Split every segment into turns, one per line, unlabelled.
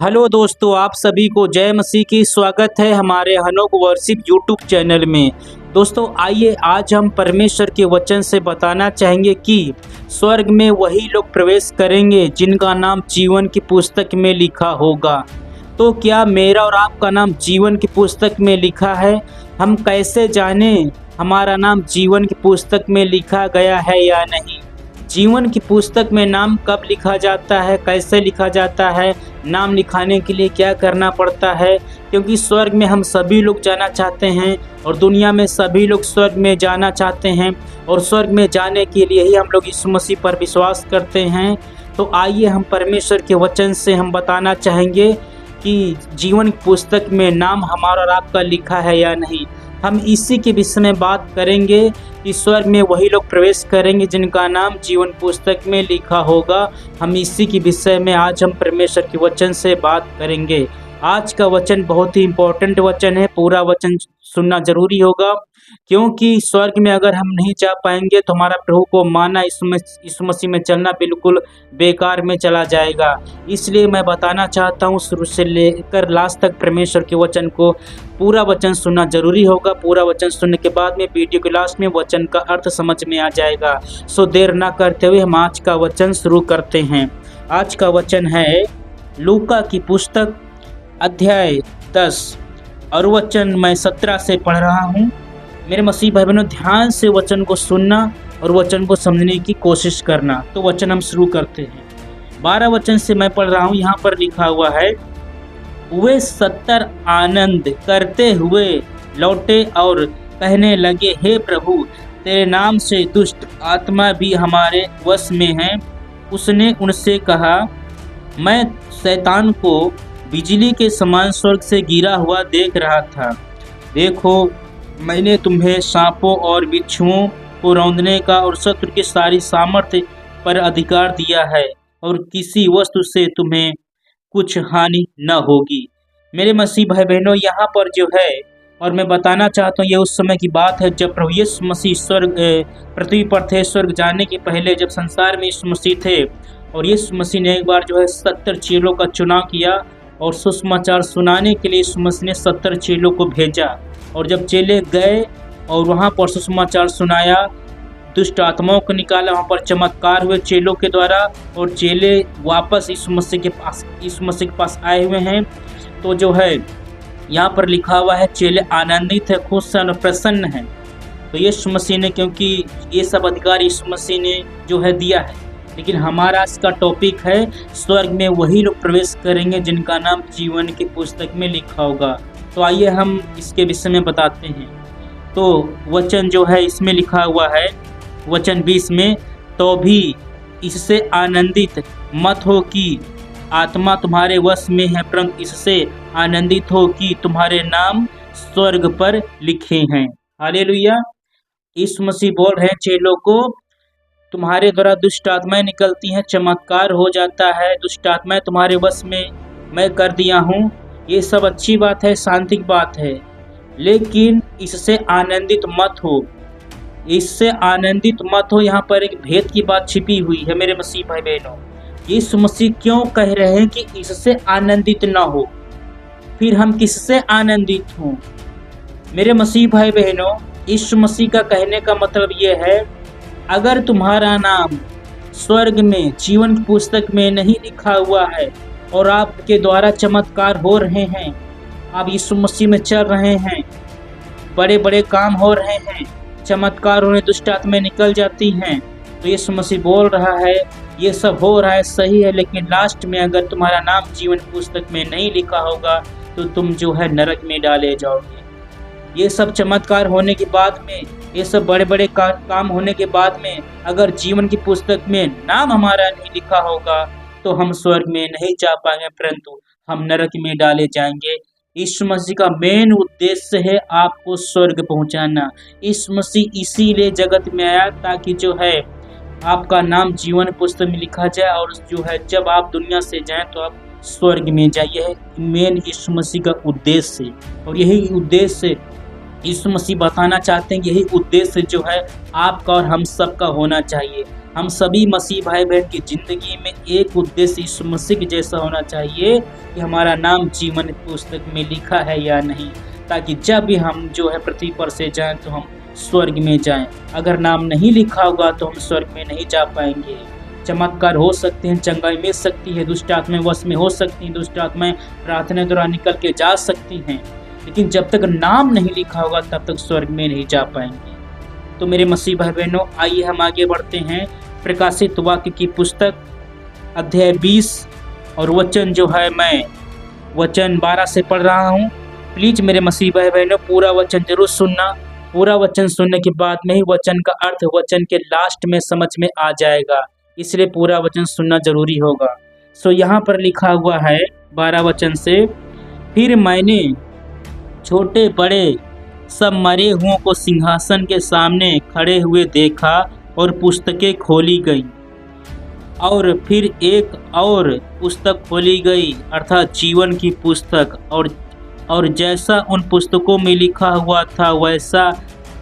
Hello दोस्तों, आप सभी को जय मसीह की स्वागत है हमारे हनोक वर्शिप यूट्यूब चैनल में। दोस्तों आइए आज हम परमेश्वर के वचन से बताना चाहेंगे कि स्वर्ग में वही लोग प्रवेश करेंगे जिनका नाम जीवन की पुस्तक में लिखा होगा। तो क्या मेरा और आपका नाम जीवन की पुस्तक में लिखा है? हम कैसे जानें हमारा नाम जीवन की पुस्तक में लिखा गया है या नहीं? जीवन की पुस्तक में नाम कब लिखा जाता है, कैसे लिखा जाता है, नाम लिखाने के लिए क्या करना पड़ता है? क्योंकि स्वर्ग में हम सभी लोग जाना चाहते हैं और दुनिया में सभी लोग स्वर्ग में जाना चाहते हैं और स्वर्ग में जाने के लिए ही हम लोग यीशु मसीह पर विश्वास करते हैं। तो आइए हम परमेश्वर के वचन से हम बताना चाहेंगे कि जीवन की पुस्तक में नाम हमारा और आपका लिखा है या नहीं। हम इसी के विषय में बात करेंगे कि स्वर्ग में वही लोग प्रवेश करेंगे जिनका नाम जीवन पुस्तक में लिखा होगा। हम इसी के विषय में आज हम परमेश्वर के वचन से बात करेंगे। आज का वचन बहुत ही इम्पोर्टेंट वचन है, पूरा वचन सुनना जरूरी होगा, क्योंकि स्वर्ग में अगर हम नहीं जा पाएंगे तो हमारा प्रभु को माना, यीशु मसीह में चलना बिल्कुल बेकार में चला जाएगा। इसलिए मैं बताना चाहता हूँ, शुरू से लेकर लास्ट तक परमेश्वर के वचन को पूरा वचन सुनना जरूरी होगा। पूरा वचन सुनने के बाद में वीडियो के लास्ट में वचन का अर्थ समझ में आ जाएगा। सो देर ना करते हुए हम आज का वचन शुरू करते हैं। आज का वचन है लूका की पुस्तक अध्याय 10 और वचन मैं 17 से पढ़ रहा हूँ। मेरे मसीह भाई बहनों, ध्यान से वचन को सुनना और वचन को समझने की कोशिश करना। तो वचन हम शुरू करते हैं। 12 वचन से मैं पढ़ रहा हूँ। यहाँ पर लिखा हुआ है, वे 70 आनंद करते हुए लौटे और कहने लगे, हे प्रभु, तेरे नाम से दुष्ट आत्मा भी हमारे वश में है। उसने उनसे कहा, मैं शैतान को बिजली के समान स्वर्ग से गिरा हुआ देख रहा था। देखो, मैंने तुम्हें सांपों और बिच्छुओं को रौंदने का और शत्रु की सारी सामर्थ्य पर अधिकार दिया है और किसी वस्तु से तुम्हें कुछ हानि न होगी। मेरे मसीह भाई बहनों, यहाँ पर जो है, और मैं बताना चाहता हूँ, ये उस समय की बात है जब प्रभु यीशु मसीह स्वर्ग पृथ्वी पर थे। स्वर्ग जाने के पहले जब संसार में यीशु मसीह थे और यीशु मसीह ने एक बार जो है 70 चेलों का चुनाव किया और सुसमाचार सुनाने के लिए यीशु मसीह ने 70 चेलों को भेजा। और जब चेले गए और वहाँ पर सुसमाचार सुनाया, दुष्ट आत्माओं को निकाला, वहाँ पर चमत्कार हुए चेलों के द्वारा और चेले वापस यीशु मसीह के पास आए हुए हैं। तो जो है यहाँ पर लिखा हुआ है, चेले आनंदित है, खुश हैं और प्रसन्न हैं। तो यीशु मसीह ने, क्योंकि ये सब अधिकार यीशु मसीह ने जो है दिया है। लेकिन हमारा इसका टॉपिक है, स्वर्ग में वही लोग प्रवेश करेंगे जिनका नाम जीवन की पुस्तक में लिखा होगा। तो आइए हम इसके विषय में बताते हैं। तो वचन जो है इसमें लिखा हुआ है, वचन 20 में, तो भी इससे आनंदित मत हो कि आत्मा तुम्हारे वश में है, परंतु इससे आनंदित हो कि तुम्हारे नाम स्वर्ग पर लिखे हैं। हालेलुया। यीशु मसीह बोल रहे हैं चेलों को, तुम्हारे द्वारा दुष्ट आत्माएं निकलती हैं, चमत्कार हो जाता है, दुष्ट आत्माएं तुम्हारे वश में मैं कर दिया हूँ। ये सब अच्छी बात है, शांति की बात है, लेकिन इससे आनंदित मत हो। इससे आनंदित मत हो, यहाँ पर एक भेद की बात छिपी हुई है मेरे मसीह भाई बहनों। यीशु मसीह क्यों कह रहे हैं कि इससे आनंदित ना हो? फिर हम किससे आनंदित हों? मेरे मसीह भाई बहनों, यीशु मसीह का कहने का मतलब ये है, अगर तुम्हारा नाम स्वर्ग में जीवन की पुस्तक में नहीं लिखा हुआ है और आपके द्वारा चमत्कार हो रहे हैं, आप यीशु मसीह में चल रहे हैं, बड़े बड़े काम हो रहे हैं, चमत्कार होने, दुष्ट आत्माएं निकल जाती हैं, तो यीशु मसीह बोल रहा है ये सब हो रहा है, सही है, लेकिन लास्ट में अगर तुम्हारा नाम जीवन पुस्तक में नहीं लिखा होगा तो तुम जो है नरक में डाले जाओगे। ये सब चमत्कार होने के बाद में, ये सब बड़े बड़े काम होने के बाद में, अगर जीवन की पुस्तक में नाम हमारा नहीं लिखा होगा तो हम स्वर्ग में नहीं जा पाएंगे, परंतु हम नरक में डाले जाएंगे। यीशु मसीह का मेन उद्देश्य है आपको स्वर्ग पहुंचाना। यीशु मसीह इसीलिए जगत में आया ताकि जो है आपका नाम जीवन पुस्तक में लिखा जाए और जो है जब आप दुनिया से जाएं तो आप स्वर्ग में जाइए। मेन यीशु मसीह का उद्देश्य है और यही उद्देश्य यीशु मसीह बताना चाहते हैं यही उद्देश्य जो है आपका और हम सब का होना चाहिए। हम सभी मसीह भाई बहन की ज़िंदगी में एक उद्देश्य यीशु मसीह के जैसा होना चाहिए कि हमारा नाम जीवन पुस्तक में लिखा है या नहीं, ताकि जब भी हम जो है पृथ्वी पर से जाएं तो हम स्वर्ग में जाएं। अगर नाम नहीं लिखा होगा तो हम स्वर्ग में नहीं जा पाएंगे। चमत्कार हो सकते हैं, चंगाई मिल सकती है, दुष्ट आत्माएं वश में हो सकती हैं, दुष्ट आत्माएं प्रार्थना द्वारा निकल के जा सकती हैं, लेकिन जब तक नाम नहीं लिखा होगा तब तक स्वर्ग में नहीं जा पाएंगे। तो मेरे मसीह भाई बहनों, आइए हम आगे बढ़ते हैं। प्रकाशित वाक्य की पुस्तक अध्याय 20 और वचन जो है मैं वचन 12 से पढ़ रहा हूँ। प्लीज मेरे मसीह भाई बहनों पूरा वचन जरूर सुनना। पूरा वचन सुनने के बाद में ही वचन का अर्थ वचन के लास्ट में समझ में आ जाएगा, इसलिए पूरा वचन सुनना जरूरी होगा। सो यहाँ पर लिखा हुआ है 12 वचन से, फिर मैंने छोटे बड़े सब मरे हुओं को सिंहासन के सामने खड़े हुए देखा और पुस्तकें खोली गई, और फिर एक और पुस्तक खोली गई अर्थात जीवन की पुस्तक, और जैसा उन पुस्तकों में लिखा हुआ था वैसा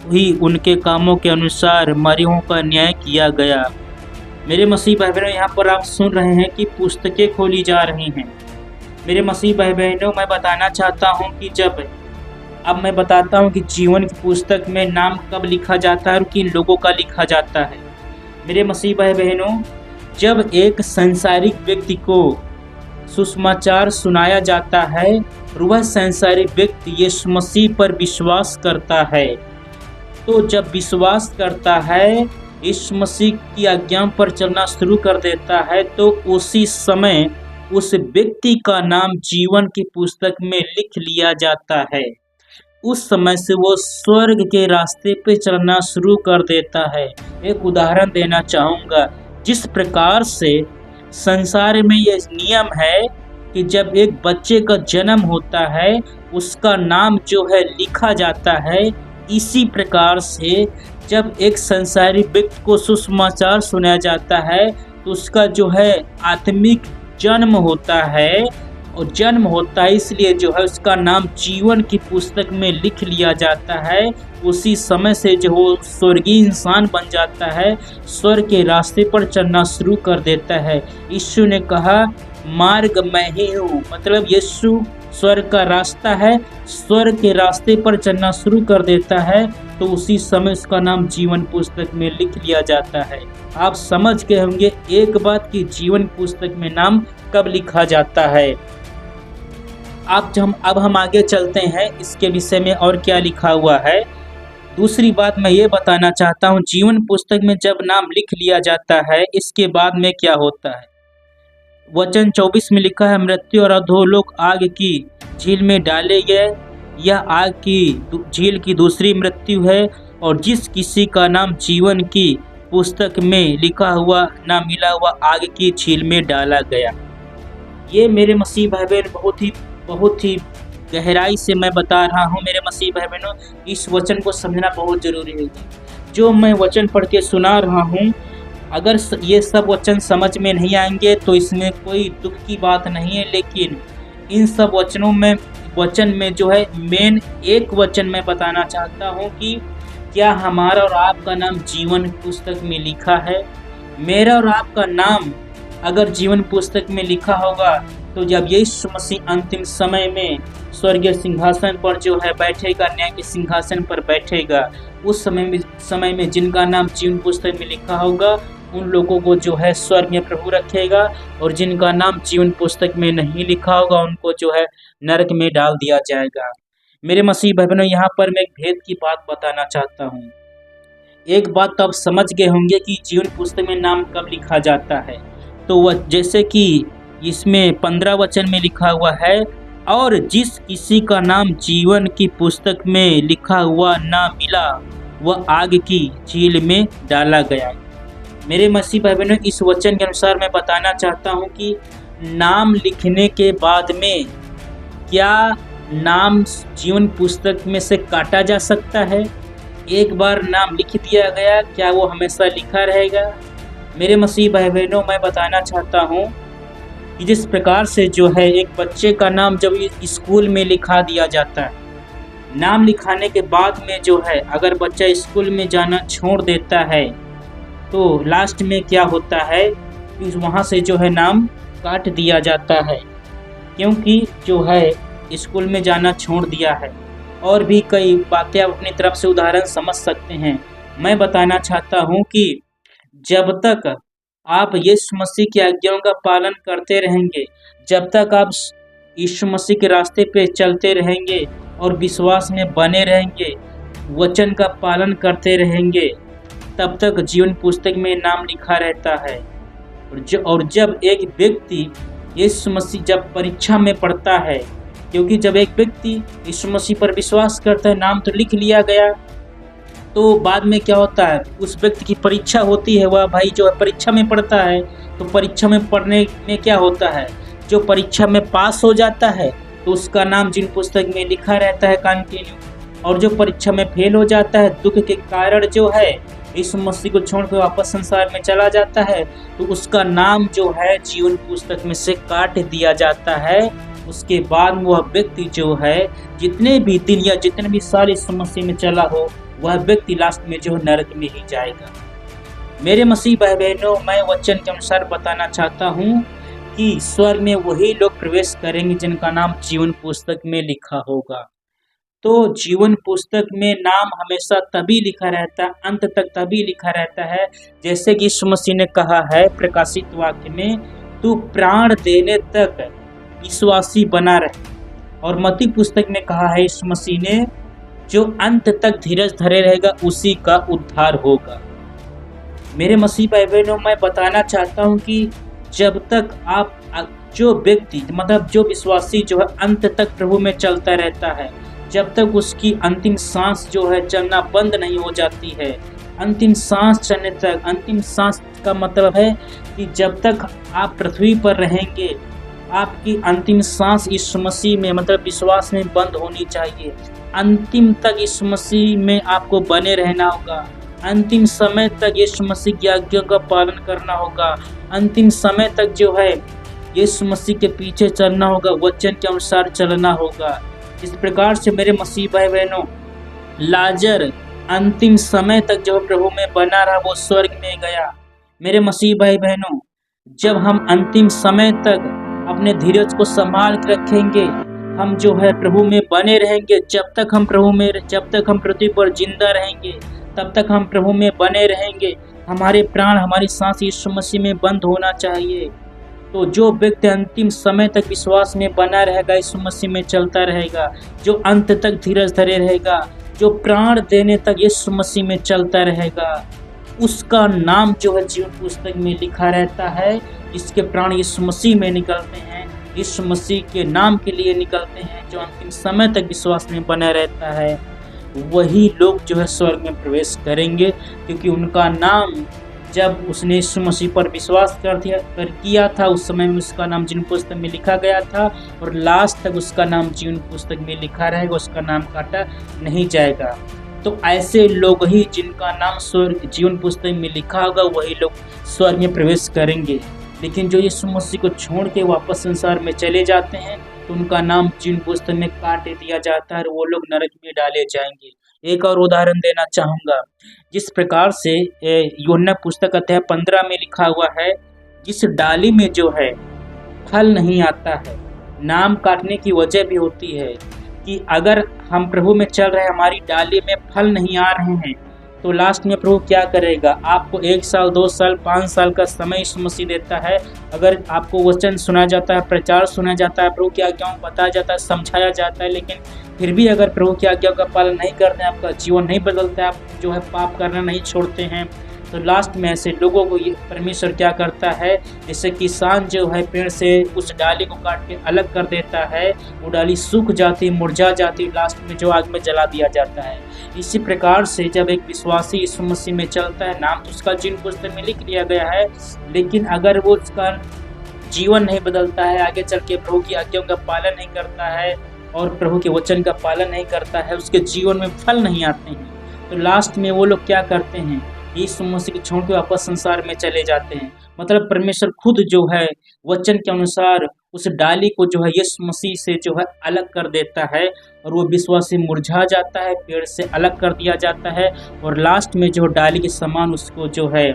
ही उनके कामों के अनुसार मरियों का न्याय किया गया। मेरे मसीह भाई बहनों, यहाँ पर आप सुन रहे हैं कि पुस्तकें खोली जा रही हैं। मेरे मसीह भाई बहनों, मैं बताना चाहता हूँ कि अब मैं बताता हूँ कि जीवन की पुस्तक में नाम कब लिखा जाता है और किन लोगों का लिखा जाता है। मेरे मसीह भाई बहनों, जब एक सांसारिक व्यक्ति को सुसमाचार सुनाया जाता है और वह सांसारिक व्यक्ति यीशु मसीह पर विश्वास करता है, तो जब विश्वास करता है यीशु मसीह की आज्ञा पर चलना शुरू कर देता है, तो उसी समय उस व्यक्ति का नाम जीवन की पुस्तक में लिख लिया जाता है। उस समय से वो स्वर्ग के रास्ते पे चलना शुरू कर देता है। एक उदाहरण देना चाहूँगा। जिस प्रकार से संसार में यह नियम है कि जब एक बच्चे का जन्म होता है उसका नाम जो है लिखा जाता है, इसी प्रकार से जब एक संसारी व्यक्ति को सुसमाचार सुनाया जाता है तो उसका जो है आत्मिक जन्म होता है, और जन्म होता है इसलिए जो है उसका नाम जीवन की पुस्तक में लिख लिया जाता है। उसी समय से जो वो स्वर्गीय इंसान बन जाता है, स्वर्ग के रास्ते पर चलना शुरू कर देता है। यीशु ने कहा मार्ग मैं ही हूँ, मतलब यीशु स्वर्ग का रास्ता है, स्वर्ग के रास्ते पर चलना शुरू कर देता है, तो उसी समय उसका नाम जीवन पुस्तक में लिख लिया जाता है। आप समझ गए होंगे एक बात कि जीवन पुस्तक में नाम कब लिखा जाता है। अब हम आगे चलते हैं इसके विषय में और क्या लिखा हुआ है। दूसरी बात मैं ये बताना चाहता हूँ, जीवन पुस्तक में जब नाम लिख लिया जाता है इसके बाद में क्या होता है। वचन 24 में लिखा है, मृत्यु और अधोलोक आग की झील में डाले गए। यह आग की झील की दूसरी मृत्यु है, और जिस किसी का नाम जीवन की पुस्तक में लिखा हुआ ना मिला हुआ आग की झील में डाला गया। ये मेरे मसीह भाई बहन बहुत ही गहराई से मैं बता रहा हूँ। मेरे मसीह भाई बहनों, इस वचन को समझना बहुत जरूरी है। जो मैं वचन पढ़ के सुना रहा हूँ, अगर ये सब वचन समझ में नहीं आएंगे तो इसमें कोई दुख की बात नहीं है, लेकिन इन सब वचन में जो है मेन एक वचन मैं बताना चाहता हूँ कि क्या हमारा और आपका नाम जीवन पुस्तक में लिखा है। मेरा और आपका नाम अगर जीवन पुस्तक में लिखा होगा तो जब यीशु मसीह अंतिम समय में स्वर्गीय सिंहासन पर जो है बैठेगा, न्याय के सिंहासन पर बैठेगा, उस समय में जिनका नाम जीवन पुस्तक में लिखा होगा उन लोगों को जो है स्वर्ग में प्रभु रखेगा, और जिनका नाम जीवन पुस्तक में नहीं लिखा होगा उनको जो है नरक में डाल दिया जाएगा। मेरे मसीह भाई बहनों, यहाँ पर मैं एक भेद की बात बताना चाहता हूँ। एक बात तो आप समझ गए होंगे कि जीवन पुस्तक में नाम कब लिखा जाता है। तो वह जैसे कि इसमें 15 वचन में लिखा हुआ है, और जिस किसी का नाम जीवन की पुस्तक में लिखा हुआ ना मिला वह आग की झील में डाला गया। मेरे मसीह भाई बहनों, इस वचन के अनुसार मैं बताना चाहता हूँ कि नाम लिखने के बाद में क्या नाम जीवन पुस्तक में से काटा जा सकता है। एक बार नाम लिख दिया गया, क्या वो हमेशा लिखा रहेगा। मेरे मसीह भाई बहनों, मैं बताना चाहता हूँ कि जिस प्रकार से जो है एक बच्चे का नाम जब स्कूल में लिखा दिया जाता है, नाम लिखाने के बाद में जो है अगर बच्चा स्कूल में जाना छोड़ देता है तो लास्ट में क्या होता है कि वहाँ से जो है नाम काट दिया जाता है, क्योंकि जो है स्कूल में जाना छोड़ दिया है। और भी कई बातें आप अपनी तरफ से उदाहरण समझ सकते हैं। मैं बताना चाहता हूँ कि जब तक आप यीशु मसीह की आज्ञाओं का पालन करते रहेंगे, जब तक आप यीशु मसीह के रास्ते पे चलते रहेंगे और विश्वास में बने रहेंगे, वचन का पालन करते रहेंगे, तब तक जीवन पुस्तक में नाम लिखा रहता है। और जब एक व्यक्ति यीशु मसीह जब परीक्षा में पड़ता है, क्योंकि जब एक व्यक्ति यीशु मसीह पर विश्वास करता है, नाम तो लिख लिया गया, तो बाद में क्या होता है, उस व्यक्ति की परीक्षा होती है, वह भाई जो है परीक्षा में पढ़ता है, तो परीक्षा में पढ़ने में क्या होता है, जो परीक्षा में पास हो जाता है तो उसका नाम जीवन पुस्तक में लिखा रहता है कंटिन्यू। और जो परीक्षा में फेल हो जाता है, दुख के कारण जो है यीशु मसीह को छोड़ कर वापस संसार में चला जाता है, तो उसका नाम जो है जीवन पुस्तक में से काट दिया जाता है। उसके बाद वह व्यक्ति जो है जितने भी दिन या जितने भी साल यीशु मसीह में चला हो, वह व्यक्ति लास्ट में जो नरक में ही जाएगा। मेरे मसीह भाई बहनों, मैं वचन के अनुसार बताना चाहता हूँ कि स्वर्ग में वही लोग प्रवेश करेंगे जिनका नाम जीवन पुस्तक में लिखा होगा। तो जीवन पुस्तक में नाम हमेशा तभी लिखा रहता है, अंत तक तभी लिखा रहता है, जैसे कि यीशु मसीह ने कहा है प्रकाशित वाक्य में, तू प्राण देने तक विश्वासी बना रहे। और मत्ती पुस्तक में कहा है यीशु मसीह ने, जो अंत तक धीरज धरे रहेगा उसी का उद्धार होगा। मेरे मसीह भाई बहनों, मैं बताना चाहता हूँ कि जब तक आप जो व्यक्ति मतलब जो विश्वासी जो है अंत तक प्रभु में चलता रहता है, जब तक उसकी अंतिम सांस जो है चलना बंद नहीं हो जाती है, अंतिम सांस चलने तक, अंतिम सांस का मतलब है कि जब तक आप पृथ्वी पर रहेंगे, आपकी अंतिम सांस यीशु मसीह में मतलब विश्वास में बंद होनी चाहिए। अंतिम तक यीशु मसीह में आपको बने रहना होगा, अंतिम समय तक यीशु मसीह की आज्ञा का पालन करना होगा, अंतिम समय तक जो है यीशु मसीह के पीछे चलना होगा, वचन के अनुसार चलना होगा। इस प्रकार से मेरे मसीह भाई बहनों, लाजर अंतिम समय तक जो प्रभु में बना रहा, वो स्वर्ग में गया। मेरे मसीह भाई बहनों, जब हम अंतिम समय तक अपने धीरज को संभाल के रखेंगे, हम जो है प्रभु में बने रहेंगे, जब तक हम पृथ्वी पर जिंदा रहेंगे, तब तक हम प्रभु में बने रहेंगे। हमारे प्राण, हमारी सांस यीशु मसीह में बंद होना चाहिए। तो जो व्यक्ति अंतिम समय तक विश्वास में बना रहेगा, यीशु मसीह में चलता रहेगा, जो अंत तक धीरज धरे रहेगा, जो प्राण देने तक यीशु मसीह में चलता रहेगा, उसका नाम जो है जीवन पुस्तक में लिखा रहता है। इसके प्राण यीशु मसीह में निकलते हैं, यीशु मसीह के नाम के लिए निकलते हैं। जो अंतिम समय तक विश्वास में बना रहता है, वही लोग जो है स्वर्ग में प्रवेश करेंगे, क्योंकि उनका नाम जब उसने यीशु मसीह पर विश्वास किया था, उस समय में उसका नाम जीवन पुस्तक में लिखा गया था, और लास्ट तक उसका नाम जीवन पुस्तक में लिखा रहेगा, उसका नाम काटा नहीं जाएगा। तो ऐसे लोग ही जिनका नाम स्वर्ग जीवन पुस्तक में लिखा होगा, वही लोग स्वर्ग में प्रवेश करेंगे। लेकिन जो यीशु मसीह को छोड़ के वापस संसार में चले जाते हैं, तो उनका नाम जीवन पुस्तक में काट दिया जाता है और वो लोग नरक में डाले जाएंगे। एक और उदाहरण देना चाहूँगा, जिस प्रकार से यूहन्ना पुस्तक अध्याय 15 में लिखा हुआ है, जिस डाली में जो है फल नहीं आता है, नाम काटने की वजह भी होती है कि अगर हम प्रभु में चल रहे हैं, हमारी डाली में फल नहीं आ रहे हैं, तो लास्ट में प्रभु क्या करेगा? आपको 1 साल, 2 साल, 5 साल का समय यीशु मसीह देता है। अगर आपको वचन सुना जाता है, प्रचार सुना जाता है, प्रभु की आज्ञाओं बताया जाता है, समझाया जाता है, लेकिन फिर भी अगर प्रभु की आज्ञाओं का पालन नहीं करते हैं, आपका जीवन नहीं बदलता है, आप जो है पाप करना नहीं छोड़ते हैं, तो लास्ट में ऐसे लोगों को ये परमेश्वर क्या करता है, जैसे किसान जो है पेड़ से उस डाली को काट के अलग कर देता है, वो डाली सूख जाती, मुरझा जाती, लास्ट में जो आग में जला दिया जाता है। इसी प्रकार से जब एक विश्वासी यीशु मसीह में चलता है, नाम तो उसका जीवन पुस्तक में लिख लिया गया है, लेकिन अगर वो उसका जीवन नहीं बदलता है, आगे चल के प्रभु की आज्ञाओं का पालन नहीं करता है और प्रभु के वचन का पालन नहीं करता है, उसके जीवन में फल नहीं आते हैं, तो लास्ट में वो लोग क्या करते हैं? यीशु मसीह को छोड़ के वापस संसार में चले जाते हैं। मतलब परमेश्वर खुद जो है वचन के अनुसार उस डाली को जो है यीशु मसीह से जो है अलग कर देता है और वो विश्वासी मुरझा जाता है, पेड़ से अलग कर दिया जाता है और लास्ट में जो डाली के समान उसको जो है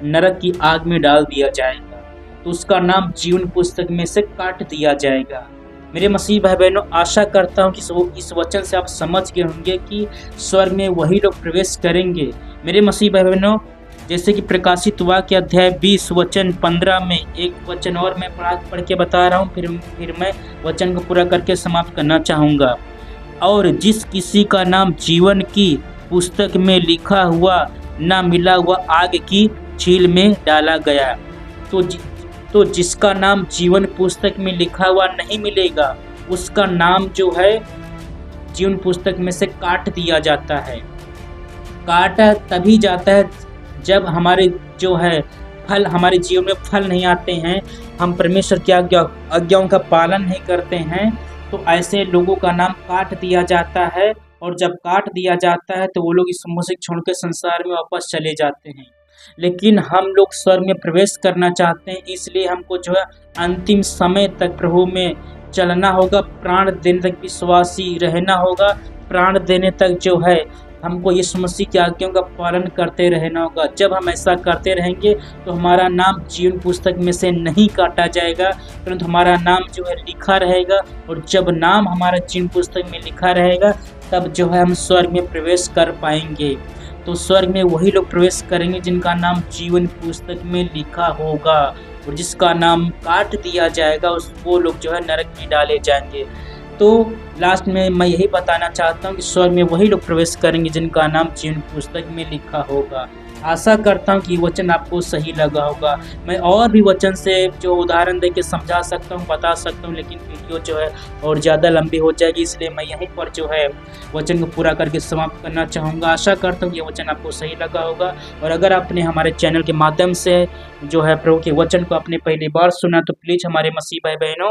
नरक की आग में डाल दिया जाएगा। तो उसका नाम जीवन पुस्तक में से काट दिया जाएगा। मेरे मसीह भाई बहनों, आशा करता हूँ कि इस वचन से आप समझ गए होंगे कि स्वर्ग में वही लोग प्रवेश करेंगे। मेरे मसीह भाई बहनों, जैसे कि प्रकाशित वाक्य अध्याय 20 वचन 15 में एक वचन और मैं पढ़ के बता रहा हूँ, फिर मैं वचन को पूरा करके समाप्त करना चाहूँगा। और जिस किसी का नाम जीवन की पुस्तक में लिखा हुआ ना मिला हुआ आग की झील में डाला गया। तो जिसका नाम जीवन पुस्तक में लिखा हुआ नहीं मिलेगा, उसका नाम जो है जीवन पुस्तक में से काट दिया जाता है। काटा तभी जाता है जब हमारे जो है फल, हमारे जीवन में फल नहीं आते हैं, हम परमेश्वर की आज्ञाओं का पालन नहीं करते हैं, तो ऐसे लोगों का नाम काट दिया जाता है। और जब काट दिया जाता है तो वो लोग इस मसीह छोड़ के संसार में वापस चले जाते हैं। लेकिन हम लोग स्वर्ग में प्रवेश करना चाहते हैं, इसलिए हमको जो है अंतिम समय तक प्रभु में चलना होगा, प्राण देने तक विश्वासी रहना होगा, प्राण देने तक जो है हमको यीशु मसीह की आज्ञाओं का पालन करते रहना होगा। जब हम ऐसा करते रहेंगे तो हमारा नाम जीवन पुस्तक में से नहीं काटा जाएगा, परंतु हमारा नाम जो है लिखा रहेगा। और जब नाम हमारा जीवन पुस्तक में लिखा रहेगा तब जो है हम स्वर्ग में प्रवेश कर पाएंगे। तो स्वर्ग में वही लोग प्रवेश करेंगे जिनका नाम जीवन पुस्तक में लिखा होगा, और जिसका नाम काट दिया जाएगा वो लोग जो है नरक में डाले जाएंगे। तो लास्ट में मैं यही बताना चाहता हूँ कि स्वर्ग में वही लोग प्रवेश करेंगे जिनका नाम जीवन पुस्तक में लिखा होगा। आशा करता हूँ कि वचन आपको सही लगा होगा। मैं और भी वचन से जो उदाहरण दे के समझा सकता हूँ, बता सकता हूँ, लेकिन वीडियो जो है और ज़्यादा लंबी हो जाएगी, इसलिए मैं यहीं पर जो है वचन को पूरा करके समाप्त करना चाहूँगा। आशा करता हूँ ये वचन आपको सही लगा होगा। और अगर आपने हमारे चैनल के माध्यम से जो है प्रभु के वचन को आपने पहली बार सुना तो प्लीज़ हमारे मसीह भाई बहनों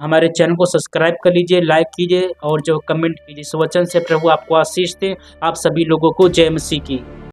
हमारे चैनल को सब्सक्राइब कर लीजिए, लाइक कीजिए और जो कमेंट कीजिए। इस वचन से प्रभु आपको आशीष दे। आप सभी लोगों को जय मसीह की।